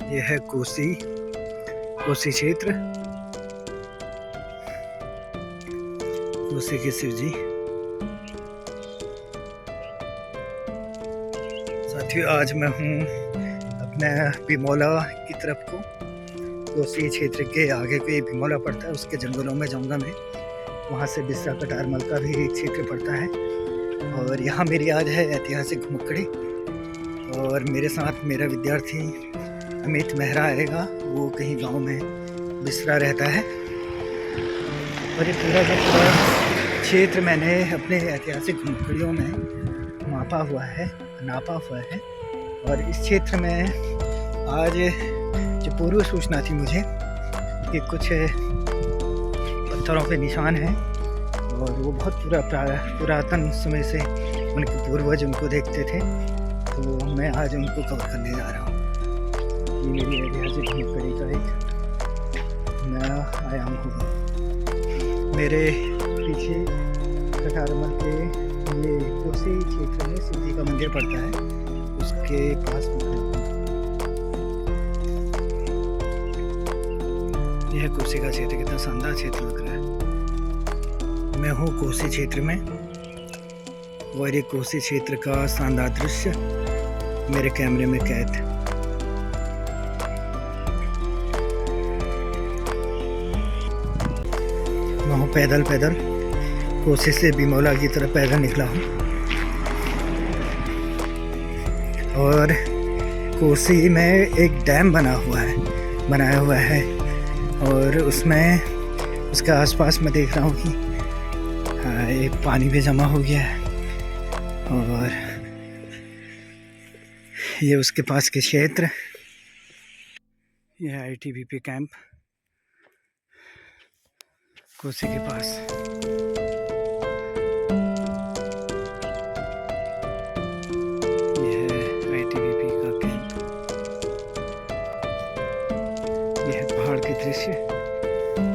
ये है कोसी क्षेत्र, कोसी के शिव जी। साथियों, आज मैं हूँ अपने बिमोला की तरफ को। कोसी क्षेत्र के आगे को बिमोला पड़ता है, उसके जंगलों में जाऊँगा मैं। वहाँ से बिस्सा कटारमल का भी एक क्षेत्र पड़ता है। और यहाँ मेरी आज है ऐतिहासिक घुमक्कड़ी, और मेरे साथ मेरा विद्यार्थी अमित मेहरा आएगा। वो कहीं गांव में बिसरा रहता है। और ये पूरा का पूरा क्षेत्र मैंने अपने ऐतिहासिक घुमक्कड़ियों में नापा हुआ है। और इस क्षेत्र में आज जो पूर्व सूचना थी मुझे कि कुछ पत्थरों पे निशान हैं, और वो बहुत पुरातन समय से उनके पूर्वज उनको देखते थे। तो मैं आज उनको कवर करने जा रहा हूँ। ये मेरी ऐतिहासिक घुमक्कड़ी का एक नया आयाम होगा। मेरे पीछे कटारमल के ये कोसी क्षेत्र में शिव जी का मंदिर पड़ता है, उसके पास यह कोसी का क्षेत्र। कितना शानदार क्षेत्र लग रहा है। मैं हूँ कोसी क्षेत्र में, और ये कोसी क्षेत्र का शानदार दृश्य मेरे कैमरे में कैद। मैं हूँ पैदल कोसी से बिमोला की तरफ पैदल निकला हूँ। और कोसी में एक डैम बनाया हुआ है, और उसमें उसके आसपास मैं देख रहा हूँ कि एक पानी भी जमा हो गया है। और ये उसके पास के क्षेत्र, यह ITBP कैंप कोसी के पास। यह है ITBP का कैंप। यह है पहाड़ के दृश्य,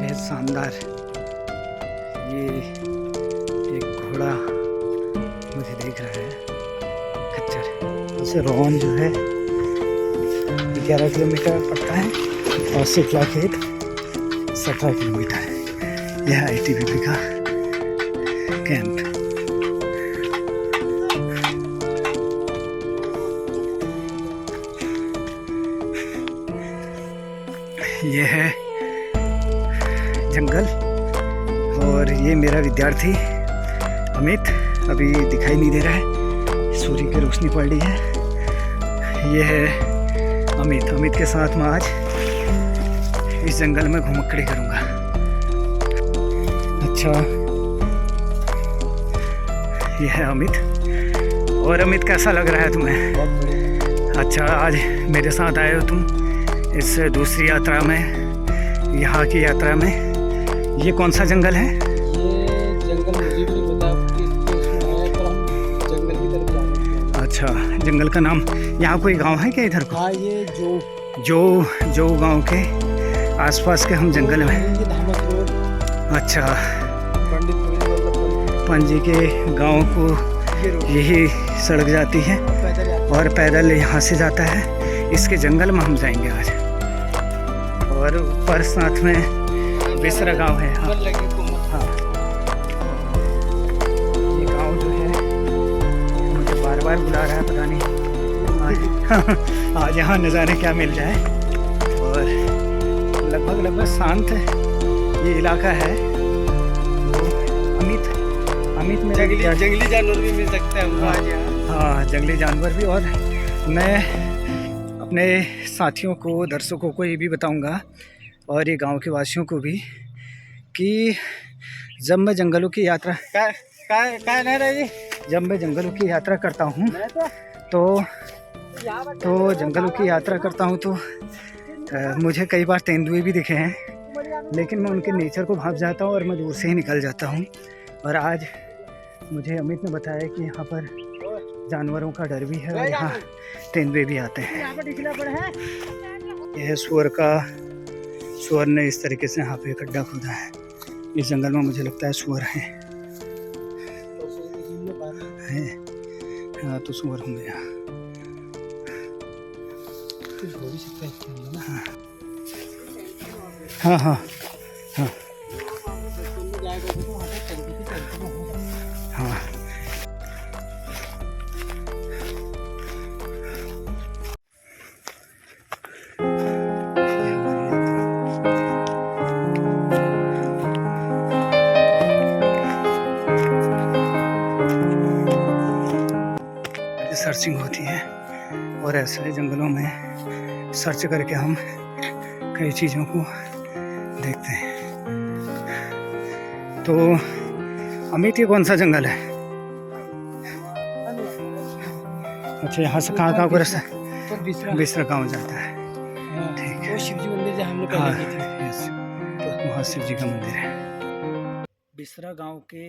यह शानदार। ये एक घोड़ा मुझे देख रहा है, खच्चर। उसे रोहन जो है 11 किलोमीटर पड़ता है, और सिकला खेत 17 किलोमीटर है। यह ITBP का कैंप। यह है जंगल, और ये मेरा विद्यार्थी अमित अभी दिखाई नहीं दे रहा है, सूर्य की रोशनी पड़ रही है। यह है अमित के साथ मैं आज इस जंगल में घुमक्कड़ी करूँगा। अच्छा, यह है अमित। और अमित, कैसा लग रहा है तुम्हें? अच्छा, आज मेरे साथ आए हो तुम इस दूसरी यात्रा में, यहाँ की यात्रा में। ये कौन सा जंगल है? ये जंगल मुझे भी नहीं पता पर हम जंगल की तरफ जा रहे हैं। अच्छा, जंगल का नाम, यहाँ कोई गांव है क्या इधर को? हाँ, ये जो गांव के आसपास के हम जंगल में। अच्छा, पंजी के गांव को यही सड़क जाती है, और पैदल यहाँ से जाता है। इसके जंगल में हम जाएंगे आज। और ऊपर साथ में बिसरा गांव है। हाँ, ये गांव जो है मुझे बार बार बुला रहा है, पता नहीं आज यहाँ नज़ारे क्या मिल जाए। और लगभग शांत ये इलाका है। अमित मेरा जंगली जानवर भी मिल सकते हैं। हाँ, जंगली जानवर भी। और मैं अपने साथियों को, दर्शकों को ये भी बताऊंगा, और ये गांव के वासियों को भी, कि जब मैं जंगलों की यात्रा करता हूँ तो जंगलों की यात्रा करता हूँ तो मुझे कई बार तेंदुए भी दिखे हैं, लेकिन मैं उनके नेचर को भाप जाता हूँ और मैं दूर से ही निकल जाता हूँ। और आज मुझे अमित ने बताया कि यहाँ पर जानवरों का डर भी है, और यहाँ तेंदुए भी आते हैं। यह सुअर ने इस तरीके से यहाँ पे गड्ढा खोदा है। इस जंगल में मुझे लगता है सुअर हैं। हाँ, तो सुअर होंगे यहाँ। सकता है इसके अंदर ना। हाँ हाँ हाँ जाएगा तो वहाँ पे चलती होगा। हाँ। सर्चिंग होती है और ऐसे जंगलों में सर्च करके हम कई चीज़ों को देखते हैं। तो अमित, ये कौन सा जंगल है? अच्छा, यहाँ से कहाँ को रास्ता? तो बिसरा गाँव जाता है। ठीक है, वो शिव जी मंदिर जहाँ हम लोग पहले गए थे। यस, तो वहाँ शिव जी का मंदिर है। बिसरा गांव के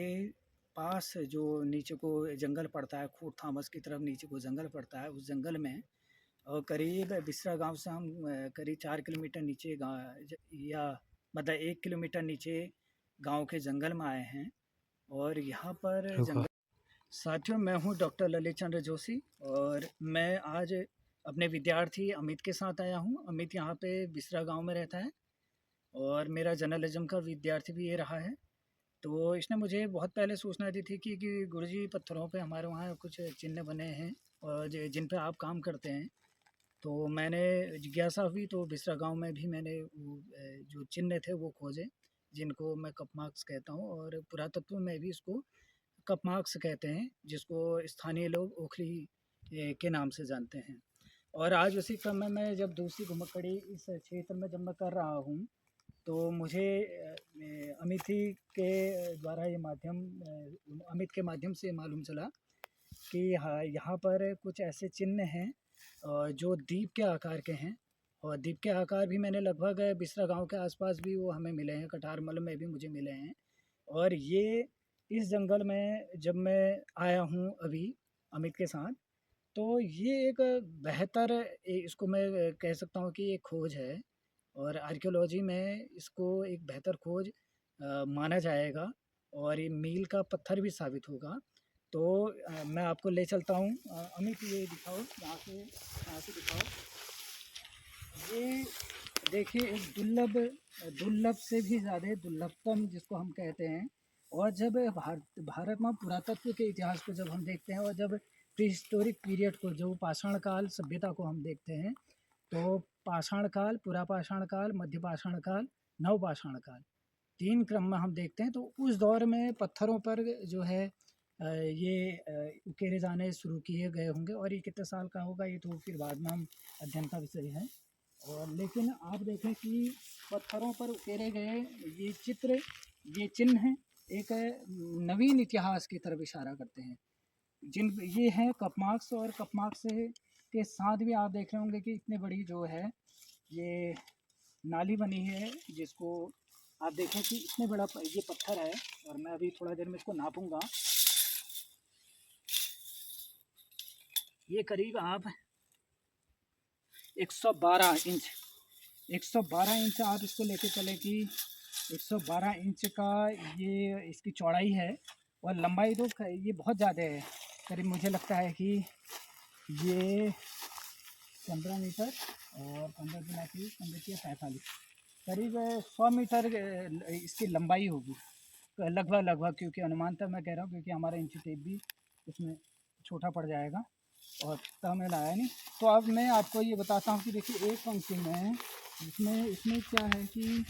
पास जो नीचे को जंगल पड़ता है, खूट थामस की तरफ नीचे को जंगल पड़ता है, उस जंगल में और करीब बिसरा गांव से हम करीब 4 किलोमीटर नीचे या मतलब 1 किलोमीटर नीचे गांव के जंगल में आए हैं। और यहाँ पर जंगल। साथियों, मैं हूँ डॉक्टर ललित चंद्र जोशी और मैं आज अपने विद्यार्थी अमित के साथ आया हूँ। अमित यहाँ पे बिसरा गांव में रहता है और मेरा जर्नलिज्म का विद्यार्थी भी ये रहा है। तो इसने मुझे बहुत पहले सूचना दी थी कि गुरुजी, पत्थरों पे हमारे वहाँ कुछ चिन्ह बने हैं और जिन पे आप काम करते हैं। तो मैंने जिज्ञासा हुई तो बिसरा गांव में भी मैंने जो चिन्ह थे वो खोजे, जिनको मैं कप मार्क्स कहता हूँ, और पुरातत्व में भी इसको कप मार्क्स कहते हैं, जिसको स्थानीय लोग ओखली के नाम से जानते हैं। और आज उसी क्रम में मैं जब दूसरी घुमक्कड़ी इस क्षेत्र में जब मैं कर रहा हूँ तो मुझे अमित के माध्यम से मालूम चला कि हाँ, यहाँ पर कुछ ऐसे चिन्ह हैं जो द्वीप के आकार के हैं। और द्वीप के आकार भी मैंने लगभग बिसरा गांव के आसपास भी वो हमें मिले हैं, कटारमल में भी मुझे मिले हैं। और ये इस जंगल में जब मैं आया हूँ अभी अमित के साथ, तो ये एक बेहतर, इसको मैं कह सकता हूँ कि एक खोज है और आर्कियोलॉजी में इसको एक बेहतर खोज माना जाएगा और ये मील का पत्थर भी साबित होगा। तो मैं आपको ले चलता हूँ। अमित, ये दिखाओ, यहाँ से दिखाओ। ये देखिए, एक दुर्लभ से भी ज़्यादा दुर्लभतम जिसको हम कहते हैं। और जब भारत में पुरातत्व के इतिहास को जब हम देखते हैं और जब प्री हिस्टोरिक पीरियड को, जो पाषाण काल सभ्यता को हम देखते हैं, तो पाषाण काल, पुरापाषाण काल, मध्य पाषाण काल, नवपाषाण काल, 3 क्रम में हम देखते हैं। तो उस दौर में पत्थरों पर जो है ये उकेरे जाने शुरू किए गए होंगे। और ये कितने साल का होगा ये तो फिर बाद में हम अध्ययन का विषय है। और लेकिन आप देखें कि पत्थरों पर उकेरे गए ये चित्र, ये चिन्ह एक नवीन इतिहास की तरफ इशारा करते हैं। ये हैं कप मार्क्स, और कप मार्क्स के साथ भी आप देख रहे होंगे कि इतनी बड़ी जो है ये नाली बनी है, जिसको आप देखें कि इतने बड़ा ये पत्थर है। और मैं अभी थोड़ा देर में इसको नापूंगा। ये करीब आप 112 इंच आप इसको लेके चले कि 112 इंच का ये इसकी चौड़ाई है। और लंबाई तो ये बहुत ज़्यादा है, करीब मुझे लगता है कि ये 15 मीटर और 15 गुना 45, करीब 100 मीटर इसकी लंबाई होगी लगभग, क्योंकि अनुमानतः मैं कह रहा हूँ, क्योंकि हमारा इंची टेप भी उसमें छोटा पड़ जाएगा और तमें लाया नहीं। तो अब मैं आपको ये बताता हूँ कि देखिए, एक पंक्ति में इसमें क्या है कि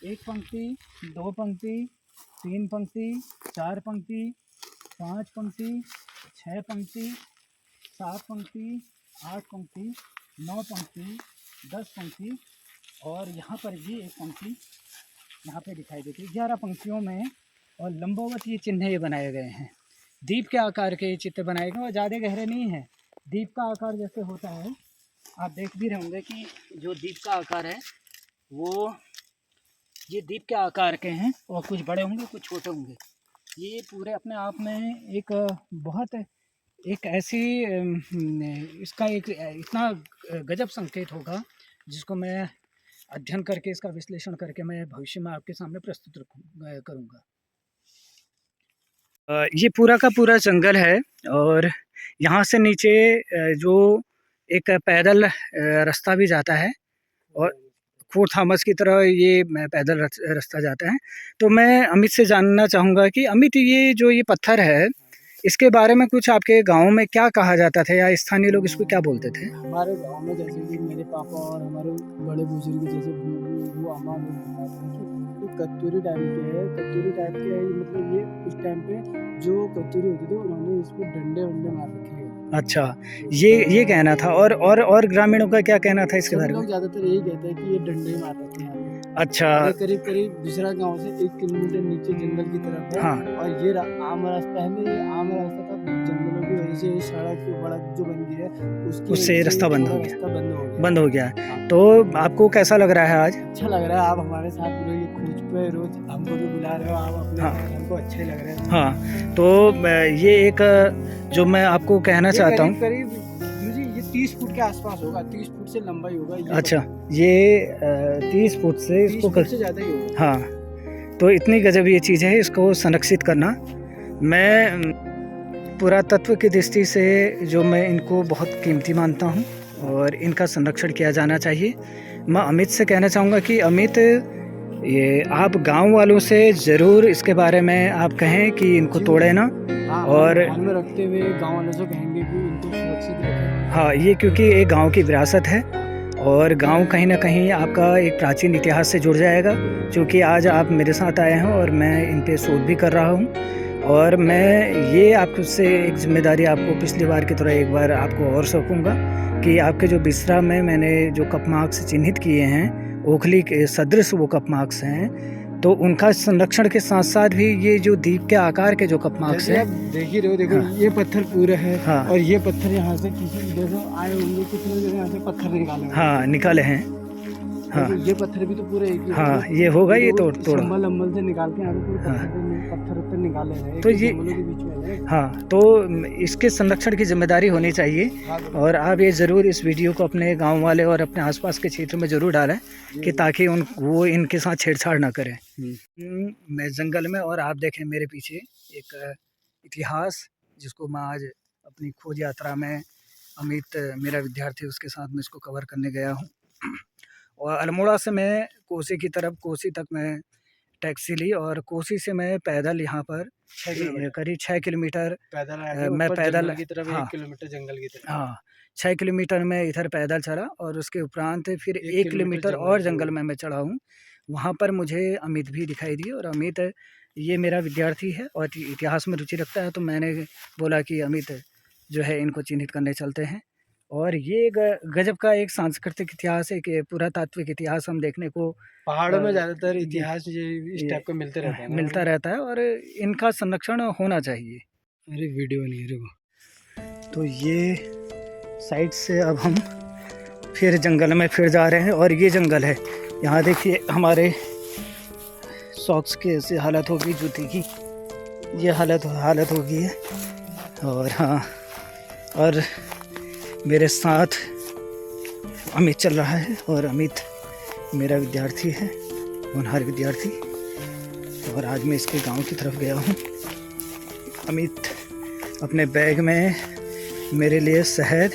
1 पंक्ति, 2 पंक्ति, 3 पंक्ति, 4 पंक्ति, 5 पंक्ति, 6 पंक्ति, 7 पंक्ति, 8 पंक्ति, 9 पंक्ति, 10 पंक्ति, और यहाँ पर भी एक पंक्ति यहाँ पे दिखाई देती है। 11 पंक्तियों में और लंबवत ये चिन्ह ये बनाए गए हैं। द्वीप के आकार के चित्र बनाए गए और ज़्यादा गहरे नहीं हैं। द्वीप का आकार जैसे होता है, आप देख भी रहे होंगे कि जो द्वीप का आकार है वो ये द्वीप के आकार के हैं, और कुछ बड़े होंगे कुछ छोटे होंगे। ये पूरे अपने आप में एक बहुत एक ऐसी इसका एक इतना गजब संकेत होगा, जिसको मैं अध्ययन करके, इसका विश्लेषण करके मैं भविष्य में आपके सामने प्रस्तुत करूँगा। ये पूरा का पूरा जंगल है और यहाँ से नीचे जो एक पैदल रास्ता भी जाता है और फोर्ट थॉमस की तरह ये पैदल रास्ता जाता है। तो मैं अमित से जानना चाहूँगा कि अमित, ये जो ये पत्थर है, इसके बारे में कुछ आपके गांव में क्या कहा जाता था या स्थानीय लोग इसको क्या बोलते थे? हमारे गांव में जैसे कि मेरे पापा और हमारे बड़े बुजुर्ग जैसे वो हमारे बताते हैं कि कत्तूरी टाइप के है, कत्तूरी टाइप के है, मतलब ये उस टाइम पे जो कत्तूरी होती थी उन्होंने इसको डंडे वंडे मार रखे हैं। अच्छा, ये कहना था। और ग्रामीणों का क्या कहना था इसके बारे में? लोग ज्यादातर यही कहते हैं कि ये डंडे मार रखे हैं। अच्छा, करीब करीब दूसरा गांव से 1 किलोमीटर नीचे जंगल की तरफ है। हाँ। और ये आम रास्ता, पहले ये आम रास्ता था, जंगलों की वजह से सड़क जो बन गई है उससे रास्ता बंद हो गया। हाँ। तो आपको कैसा लग रहा है आज? अच्छा लग रहा है, आप हमारे साथ पूरे ये खोज पे रोज हमको भी बुला रहे हो, आप अपने हाँ। हमको अच्छे लग रहे हैं। हाँ, तो ये एक जो मैं आपको कहना चाहता हूँ, करीब मुझे ये 30 फुट के आसपास होगा, 30 फुट से लंबाई होगा ये। अच्छा, ये 30 फुट से इसको 30 फुट से ज़्यादा ही होगा। हाँ, तो इतनी गजब ये चीज़ है, इसको संरक्षित करना। मैं पुरातत्व की दृष्टि से जो मैं इनको बहुत कीमती मानता हूँ और इनका संरक्षण किया जाना चाहिए। मैं अमित से कहना चाहूँगा कि अमित, ये आप गांव वालों से ज़रूर इसके बारे में आप कहें कि इनको तोड़े ना। हाँ, और ध्यान में रखते हुए गांव वालों से कहेंगे कि इनको सुरक्षित रखें। हाँ, ये क्योंकि एक गांव की विरासत है और गांव कहीं ना कहीं आपका एक प्राचीन इतिहास से जुड़ जाएगा। क्योंकि आज आप मेरे साथ आए हैं और मैं इन पे शोध भी कर रहा हूँ और मैं ये आपसे एक जिम्मेदारी आपको पिछली बार की तरह एक बार आपको और सौंपूँगा कि आपके जो बिसरा में मैंने जो कप मार्क्स चिन्हित किए हैं, ओखली के सदृश वो कप मार्क्स हैं, तो उनका संरक्षण के साथ साथ भी ये जो द्वीप के आकार के जो कप मार्क्स हैं, देख ही रहे हो, देखो। हाँ। ये पत्थर पूरा है। हाँ। और ये पत्थर यहाँ से किसी देखो आए होंगे, कुछ लोग यहाँ से पत्थर निकाले। हाँ, निकाले हैं। हाँ, ये पत्थर भी तो पूरे एक ही। हाँ, ये होगा, ये तोड़ा लंबल से निकाल के यहाँ पे पूरे पत्थर निकाले हैं। तो ये हाँ, तो इसके संरक्षण की जिम्मेदारी होनी चाहिए। और आप ये ज़रूर इस वीडियो को अपने गांव वाले और अपने आसपास के क्षेत्र में ज़रूर डालें कि ताकि वो इनके साथ छेड़छाड़ ना करें। मैं जंगल में, और आप देखें मेरे पीछे एक इतिहास जिसको मैं आज अपनी खोज यात्रा में अमित मेरा विद्यार्थी, उसके साथ मैं इसको कवर करने गया हूँ। और अल्मोड़ा से मैं कोसी की तरफ, कोसी तक मैं टैक्सी ली और कोसी से मैं पैदल यहाँ पर करीब 6 किलोमीटर मैं पैदल की तरफ। हाँ, 1 किलोमीटर जंगल की तरफ। हाँ, 6 किलोमीटर मैं इधर पैदल चला और उसके उपरांत फिर 1 किलोमीटर और जंगल में मैं चढ़ा हूँ। वहाँ पर मुझे अमित भी दिखाई दिए और अमित ये मेरा विद्यार्थी है और इतिहास में रुचि रखता है। तो मैंने बोला कि अमित जो है इनको चिन्हित करने चलते हैं। और ये गजब का एक सांस्कृतिक इतिहास है कि पुरातात्विक इतिहास हम देखने को पहाड़ों में ज़्यादातर इतिहास इस टाइप का मिलता रहता है और इनका संरक्षण होना चाहिए। अरे वीडियो नहीं रुको। तो ये साइड से अब हम फिर जंगल में फिर जा रहे हैं और ये जंगल है। यहाँ देखिए हमारे सॉक्स की ऐसी हालत होगी, जूती की ये हालत होगी है। और हाँ, और मेरे साथ अमित चल रहा है और अमित मेरा विद्यार्थी है, होनहार विद्यार्थी। और आज मैं इसके गांव की तरफ गया हूँ। अमित अपने बैग में मेरे लिए शहद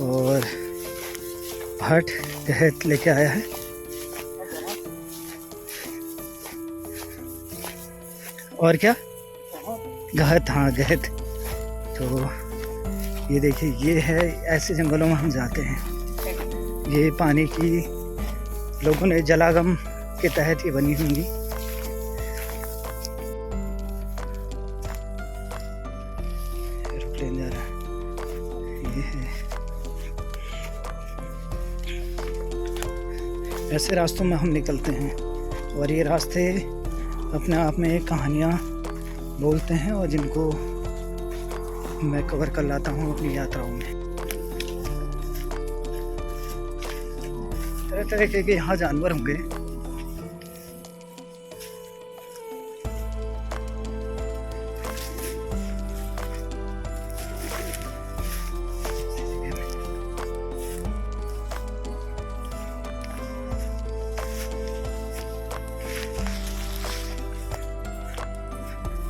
और भट शहद लेके आया है। और क्या गहत, हाँ गहत। तो ये देखिए, ये है, ऐसे जंगलों में हम जाते हैं। ये पानी की लोगों ने जलागम के तहत ये बनी होंगी। एरोप्लेन जा रहा है, ये है। ऐसे रास्तों में हम निकलते हैं और ये रास्ते अपने आप में कहानियाँ बोलते हैं और जिनको मैं कवर कर लाता हूँ अपनी यात्राओं में। तरह तरह के यहाँ जानवर होंगे।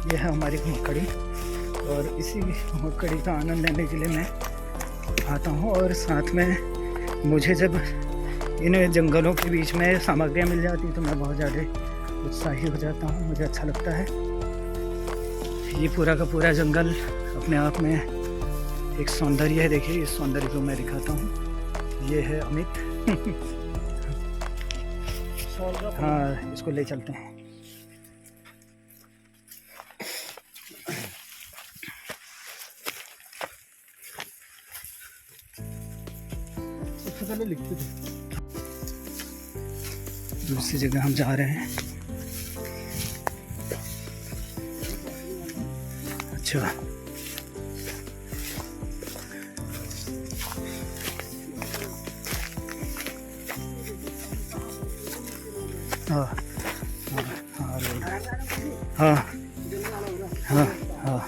ये है हमारी घुमक्कड़ी और इसी घुमक्कड़ी का आनंद लेने के लिए मैं आता हूँ और साथ में मुझे जब इन जंगलों के बीच में सामग्रियाँ मिल जाती तो मैं बहुत ज़्यादा उत्साही हो जाता हूँ, मुझे अच्छा लगता है। ये पूरा का पूरा जंगल अपने आप में एक सौंदर्य है। देखिए इस सौंदर्य को मैं दिखाता हूँ। ये है अमित। हाँ, इसको ले चलते हैं। सबसे पहले लिखते थे। दूसरी जगह हम जा रहे हैं। अच्छा, हाँ हाँ हाँ रोड, हाँ हाँ हाँ।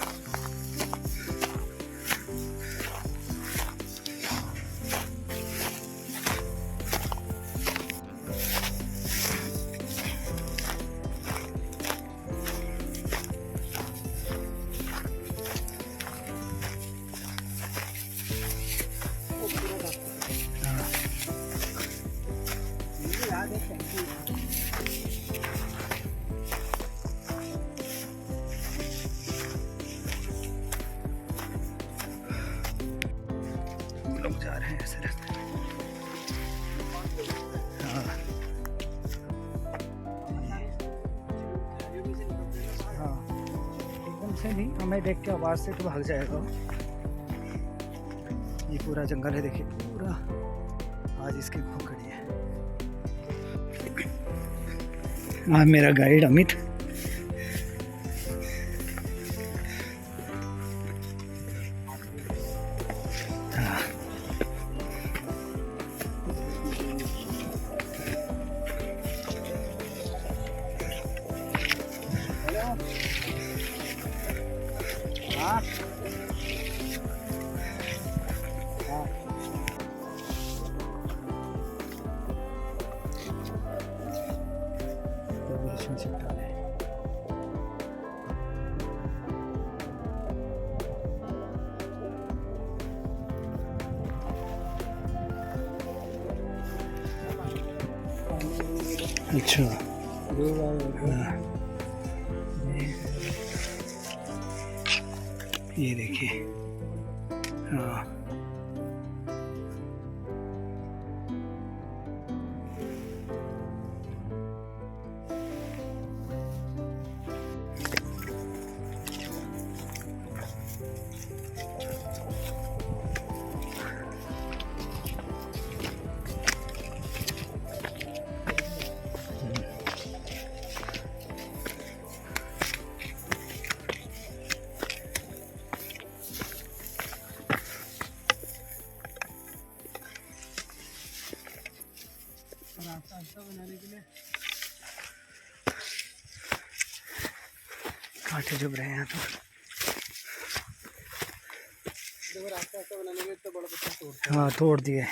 लोग जा रहे हैं ऐसे रास्ते में। हाँ हाँ, एकदम से नहीं, हमें देख के आवाज़ से तो भाग जाएगा। ये पूरा जंगल है, देखिए पूरा आज इसकी खोखड़ी है। आज मेरा गाइड अमित। हाँ हाँ, अच्छा हाँ, ये देखिए। हाँ रास्ता बनाने के लिए कांटे चुभ रहे हैं तो देखो, रास्ता बनाने में इतना बड़ा पत्थर तोड़। हाँ तोड़ दिए।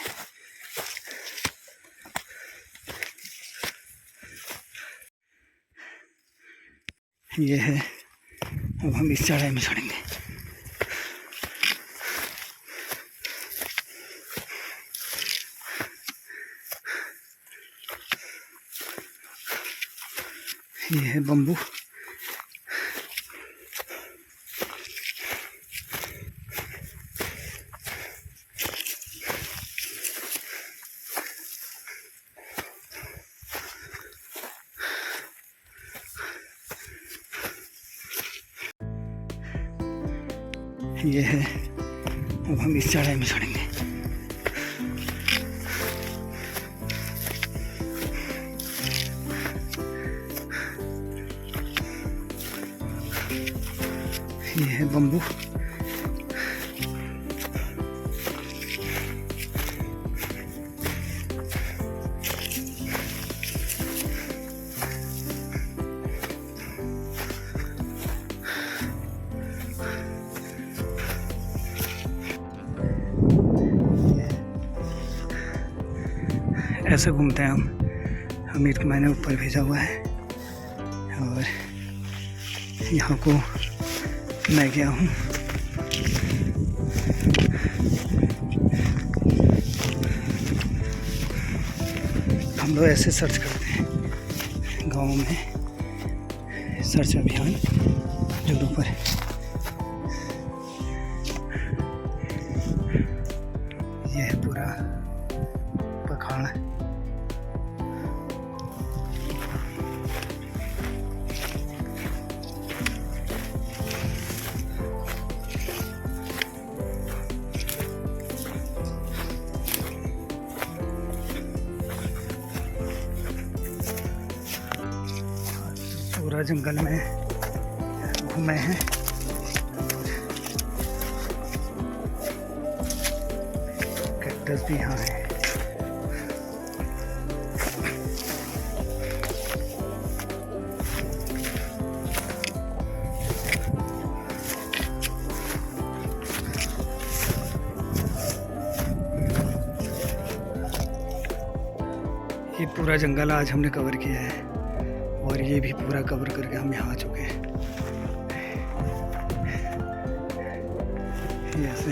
ये है, अब हम इस चढ़ाई में चढ़ेंगे। ये है बम्बू। ये है, अब हम इस चढ़ाई में चढ़ेंगे। ये है बम्बू। ऐसे घूमते हैं हम। हमीर को मैंने ऊपर भेजा हुआ है और यहाँ को मैं गया हूँ। हम लोग ऐसे सर्च करते हैं गाँव में, सर्च अभियान जगहों पर। यह है पूरा पखाड़। पूरा जंगल में घूमे हैं। कैक्टस भी यहाँ है। ये पूरा जंगल आज हमने कवर किया है और ये भी पूरा कवर करके हम यहाँ आ चुके हैं। ऐसे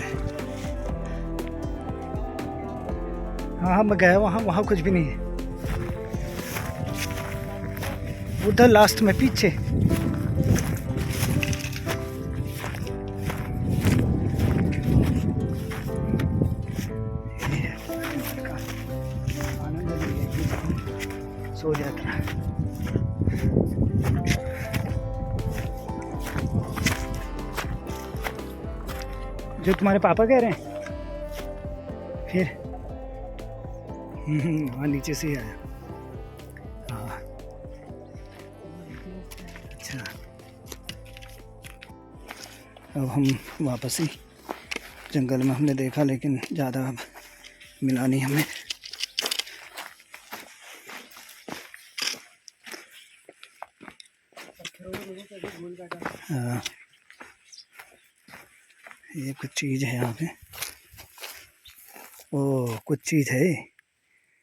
हाँ मैं गया वहाँ, वहाँ कुछ भी नहीं है। उधर लास्ट में पीछे सो यात्रा। जो तुम्हारे पापा कह रहे हैं फिर वहाँ नीचे से ही आया। हाँ अच्छा, अब हम वापस ही जंगल में हमने देखा लेकिन ज़्यादा मिला नहीं हमें। हाँ ये कुछ चीज़ है यहाँ पे। ओ कुछ चीज़ है,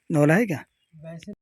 नौला है क्या? वैसे